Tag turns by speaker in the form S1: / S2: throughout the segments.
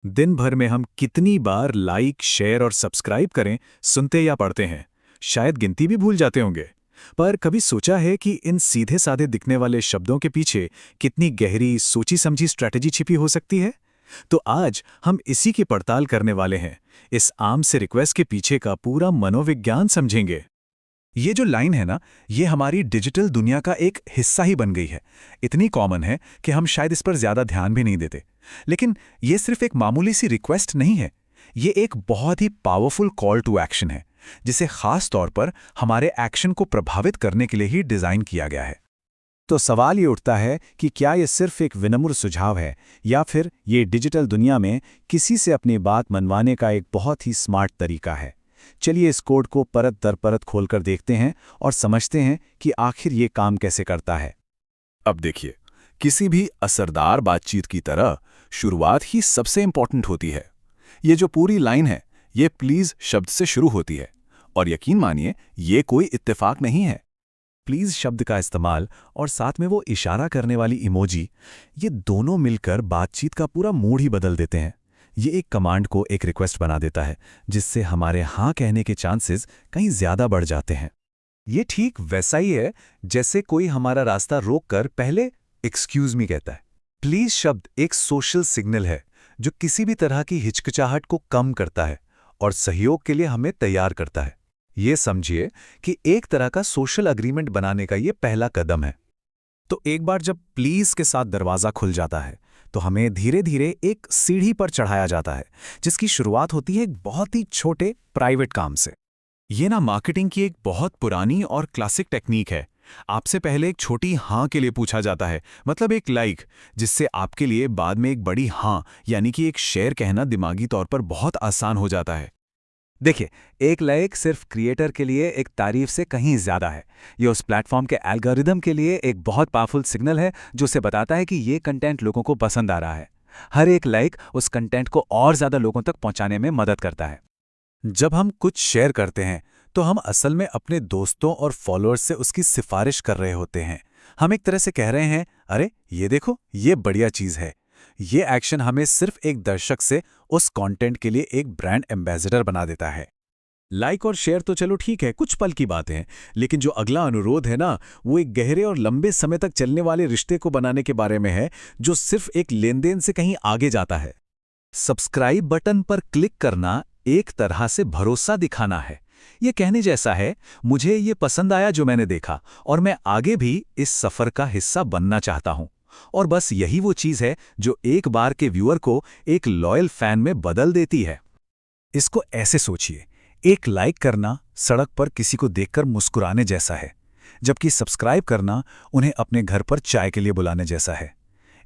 S1: दिन भर में हम कितनी बार लाइक, शेयर और सब्सक्राइब करें, सुनते या पढ़ते हैं? शायद गिनती भी भूल जाते होंगे। पर कभी सोचा है कि इन सीधे साधे दिखने वाले शब्दों के पीछे कितनी गहरी, सोची समझी स्ट्रैटेजी छिपी हो सकती है? तो आज हम इसी की पड़ताल करने वाले हैं। इस आम से रिक्वेस्ट के पीछे का पूरा मनोविज्ञान समझेंगे।
S2: ये जो लाइन है ना, ये हमारी डिजिटल दुनिया का एक हिस्सा ही बन गई है। इतनी कॉमन है कि हम शायद इस पर ज्यादा ध्यान भी नहीं देते। लेकिन ये सिर्फ एक मामूली सी रिक्वेस्ट नहीं है। ये एक बहुत ही पावरफुल कॉल टू एक्शन है, जिसे खास तौर पर हमारे एक्शन को प्रभावित करने के लिए ही डिजाइन किया गया है।
S1: तो सवाल ये उठता है कि क्या ये सिर्फ एक विनम्र सुझाव है, या फिर ये डिजिटल दुनिया में किसी से अपनी बात मनवाने का एक बहुत ही स्मार्ट तरीका है? चलिए इस कोड को परत दर परत खोलकर देखते हैं और समझते हैं कि आखिर ये काम कैसे करता है।
S2: अब देखिए, किसी भी असरदार बातचीत की तरह शुरुआत ही सबसे इंपॉर्टेंट होती है। ये जो पूरी लाइन है, ये प्लीज शब्द से शुरू होती है। और यकीन मानिए, ये कोई इत्तेफाक नहीं है।
S1: प्लीज शब्द का इस्तेमाल और साथ में वो इशारा करने वाली इमोजी, ये दोनों मिलकर बातचीत का पूरा मूड ही बदल देते हैं। ये एक कमांड को एक रिक्वेस्ट बना देता है, जिससे हमारे हाँ कहने के चांसेस कहीं ज्यादा बढ़ जाते हैं। ये ठीक वैसा ही है जैसे कोई हमारा रास्ता रोककर पहले एक्सक्यूज मी कहता है। प्लीज शब्द एक सोशल सिग्नल है जो किसी भी तरह की हिचकिचाहट को कम करता है और सहयोग के लिए हमें तैयार करता है। ये समझिए कि एक तरह का सोशल अग्रीमेंट बनाने का ये पहला कदम है। तो एक बार जब प्लीज के साथ दरवाजा खुल जाता है, तो हमें धीरे धीरे एक सीढ़ी पर चढ़ाया जाता है, जिसकी शुरुआत होती है एक बहुत ही छोटे प्राइवेट काम से। ये ना मार्केटिंग की एक बहुत पुरानी और क्लासिक टेक्निक है। आपसे पहले एक छोटी हाँ के लिए पूछा जाता है, मतलब एक लाइक, जिससे आपके लिए बाद में एक बड़ी हाँ यानी कि एक शेयर कहना दिमागी तौर पर बहुत आसान हो जाता है। देखिए, एक लाइक सिर्फ क्रिएटर के लिए एक तारीफ से कहीं ज्यादा है। ये उस प्लेटफॉर्म के एल्गोरिदम के लिए एक बहुत पावरफुल सिग्नल है, जो उसे बताता है कि ये कंटेंट लोगों को पसंद आ रहा है। हर एक लाइक उस कंटेंट को और ज्यादा लोगों तक पहुंचाने में मदद करता है। जब हम कुछ शेयर करते हैं, तो हम असल में अपने दोस्तों और फॉलोअर्स से उसकी सिफारिश कर रहे होते हैं। हम एक तरह से कह रहे हैं, अरे ये देखो, ये बढ़िया चीज है। ये एक्शन हमें सिर्फ एक दर्शक से उस कंटेंट के लिए एक ब्रांड एम्बेसडर बना देता है। लाइक और शेयर तो चलो ठीक है, कुछ पल की बातें हैं, लेकिन जो अगला अनुरोध है ना, वो एक गहरे और लंबे समय तक चलने वाले रिश्ते को बनाने के बारे में है, जो सिर्फ एक लेनदेन से कहीं आगे जाता है। सब्सक्राइब बटन पर क्लिक करना एक तरह से भरोसा दिखाना है। ये कहने जैसा है, मुझे ये पसंद आया जो मैंने देखा, और मैं आगे भी इस सफर का हिस्सा बनना चाहता हूं। और बस यही वो चीज है जो एक बार के व्यूअर को एक लॉयल फैन में बदल देती है। इसको ऐसे सोचिए, एक लाइक करना सड़क पर किसी को देखकर मुस्कुराने जैसा है, जबकि सब्सक्राइब करना उन्हें अपने घर पर चाय के लिए बुलाने जैसा है।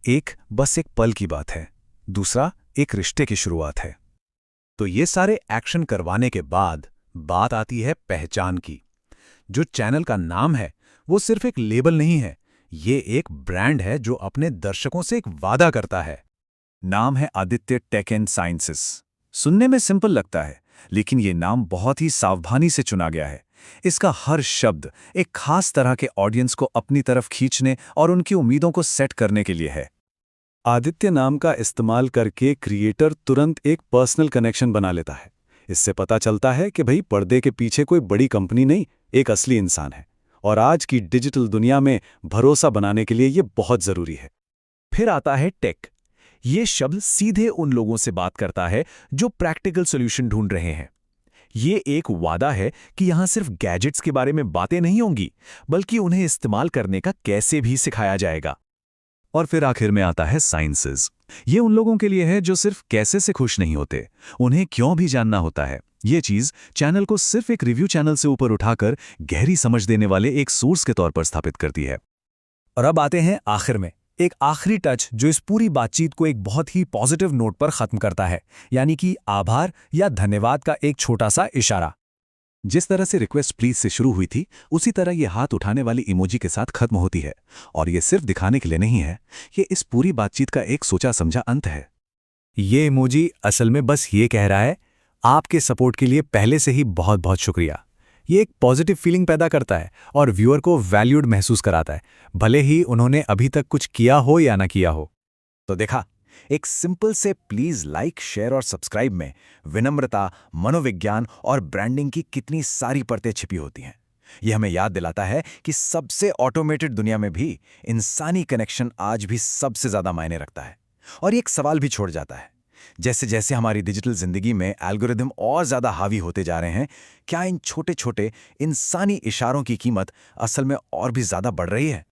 S1: एक बस एक पल की बात है, दूसरा एक रिश्ते की शुरुआत है। तो ये सारे एक्शन करवाने के बाद बात आती है पहचान की। जो चैनल का नाम है, वो सिर्फ एक लेबल नहीं है, ये एक ब्रांड है जो अपने दर्शकों से एक वादा करता है। नाम है आदित्य टेक एंड साइंसेस। सुनने में सिंपल लगता है, लेकिन ये नाम बहुत ही सावधानी से चुना गया है। इसका हर शब्द एक खास तरह के ऑडियंस को अपनी तरफ खींचने और उनकी उम्मीदों को सेट करने के लिए है। आदित्य नाम का इस्तेमाल करके क्रिएटर तुरंत एक पर्सनल कनेक्शन बना लेता है। इससे पता चलता है कि भाई, पर्दे के पीछे कोई बड़ी कंपनी नहीं, एक असली इंसान है। और आज की डिजिटल दुनिया में भरोसा बनाने के लिए ये बहुत जरूरी है। फिर आता है टेक। ये शब्द सीधे उन लोगों से बात करता है जो प्रैक्टिकल सॉल्यूशन ढूंढ रहे हैं। ये एक वादा है कि यहां सिर्फ गैजेट्स के बारे में बातें नहीं होंगी, बल्कि उन्हें इस्तेमाल करने का कैसे भी सिखाया जाएगा। और फिर आखिर में आता है साइंसेस। ये उन लोगों के लिए है जो सिर्फ कैसे से खुश नहीं होते, उन्हें क्यों भी जानना होता है। ये चीज चैनल को सिर्फ एक रिव्यू चैनल से ऊपर उठाकर गहरी समझ देने वाले एक सोर्स के तौर पर स्थापित करती है। और अब आते हैं आखिर में, एक आखिरी टच जो इस पूरी बातचीत को एक बहुत ही पॉजिटिव नोट पर खत्म करता है, यानी कि आभार या धन्यवाद का एक छोटा सा इशारा। जिस तरह से रिक्वेस्ट प्लीज से शुरू हुई थी, उसी तरह ये हाथ उठाने वाली इमोजी के साथ खत्म होती है। और ये सिर्फ दिखाने के लिए नहीं है, ये इस पूरी बातचीत का एक सोचा समझा अंत है। ये इमोजी असल में बस ये कह रहा है, आपके सपोर्ट के लिए पहले से ही बहुत बहुत शुक्रिया। ये एक पॉजिटिव फीलिंग पैदा करता है और व्यूअर को वैल्यूड महसूस कराता है, भले ही उन्होंने अभी तक कुछ किया हो या ना किया हो। तो देखा, एक सिंपल से प्लीज लाइक, शेयर और सब्सक्राइब में विनम्रता, मनोविज्ञान और ब्रांडिंग की कितनी सारी परतें छिपी होती हैं। ये हमें याद दिलाता है कि सबसे ऑटोमेटेड दुनिया में भी इंसानी कनेक्शन आज भी सबसे ज्यादा मायने रखता है। और ये एक सवाल भी छोड़ जाता है, जैसे जैसे हमारी डिजिटल जिंदगी में एल्गोरिदम और ज्यादा हावी होते जा रहे हैं, क्या इन छोटे छोटे इंसानी इशारों की कीमत असल में और भी ज्यादा बढ़ रही है?